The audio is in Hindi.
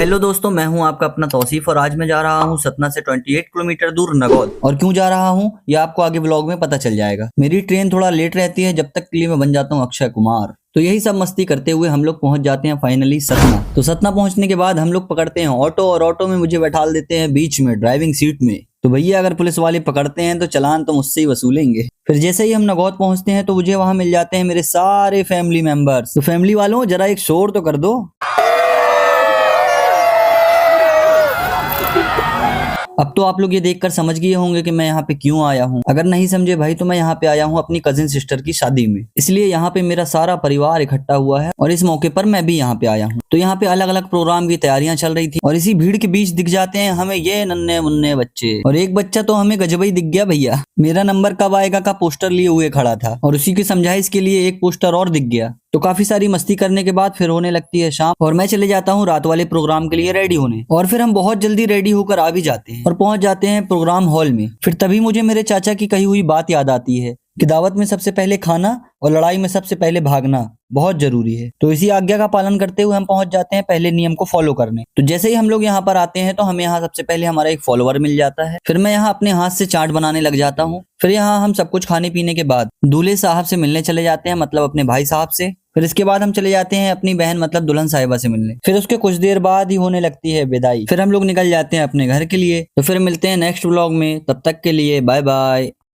हेलो दोस्तों, मैं हूं आपका अपना तौसीफ और आज मैं जा रहा हूं सतना से 28 किलोमीटर दूर नगौद। और क्यों जा रहा हूं ये आपको आगे व्लॉग में पता चल जाएगा। मेरी ट्रेन थोड़ा लेट रहती है, जब तक के लिए मैं बन जाता हूं अक्षय कुमार। तो यही सब मस्ती करते हुए हम लोग पहुंच जाते हैं फाइनली सतना। तो सतना पहुंचने के बाद हम लोग पकड़ते हैं ऑटो और ऑटो में मुझे बैठा देते हैं बीच में ड्राइविंग सीट में। तो भैया अगर पुलिस वाले पकड़ते हैं तो चालान तो मुझसे ही वसूलेंगे। फिर जैसे ही हम नगौद पहुंचते हैं तो मुझे वहां मिल जाते हैं मेरे सारे फैमिली मेंबर्स। तो फैमिली वालों जरा एक शोर तो कर दो। अब तो आप लोग ये देखकर समझ गए होंगे कि मैं यहाँ पे क्यों आया हूँ। अगर नहीं समझे भाई तो मैं यहाँ पे आया हूँ अपनी कजिन सिस्टर की शादी में, इसलिए यहाँ पे मेरा सारा परिवार इकट्ठा हुआ है और इस मौके पर मैं भी यहाँ पे आया हूँ। तो यहाँ पे अलग अलग प्रोग्राम की तैयारियां चल रही थी और इसी भीड़ के बीच दिख जाते हैं हमें ये नन्हे मुन्ने बच्चे। और एक बच्चा तो हमें गजब ही दिख गया भैया, मेरा नंबर कब आएगा का पोस्टर लिए हुए खड़ा था और उसी की समझाइश के लिए एक पोस्टर और दिख गया। तो काफी सारी मस्ती करने के बाद फिर होने लगती है शाम और मैं चले जाता हूँ रात वाले प्रोग्राम के लिए रेडी होने। और फिर हम बहुत जल्दी रेडी होकर आ भी जाते हैं और पहुंच जाते हैं प्रोग्राम हॉल में। फिर तभी मुझे मेरे चाचा की कही हुई बात याद आती है कि दावत में सबसे पहले खाना और लड़ाई में सबसे पहले भागना बहुत जरूरी है। तो इसी आज्ञा का पालन करते हुए हम पहुंच जाते हैं पहले नियम को फॉलो करने। तो जैसे ही हम लोग यहाँ पर आते हैं तो हमें यहाँ सबसे पहले हमारा एक फॉलोवर मिल जाता है। फिर मैं यहाँ अपने हाथ से चाट बनाने लग जाता हूँ। फिर यहाँ हम सब कुछ खाने पीने के बाद दूल्हे साहब से मिलने चले जाते हैं, मतलब अपने भाई साहब से। फिर इसके बाद हम चले जाते हैं अपनी बहन मतलब दुल्हन साहिबा से मिलने। फिर उसके कुछ देर बाद ही होने लगती है विदाई। फिर हम लोग निकल जाते हैं अपने घर के लिए। तो फिर मिलते हैं नेक्स्ट व्लॉग में, तब तक के लिए बाय बाय।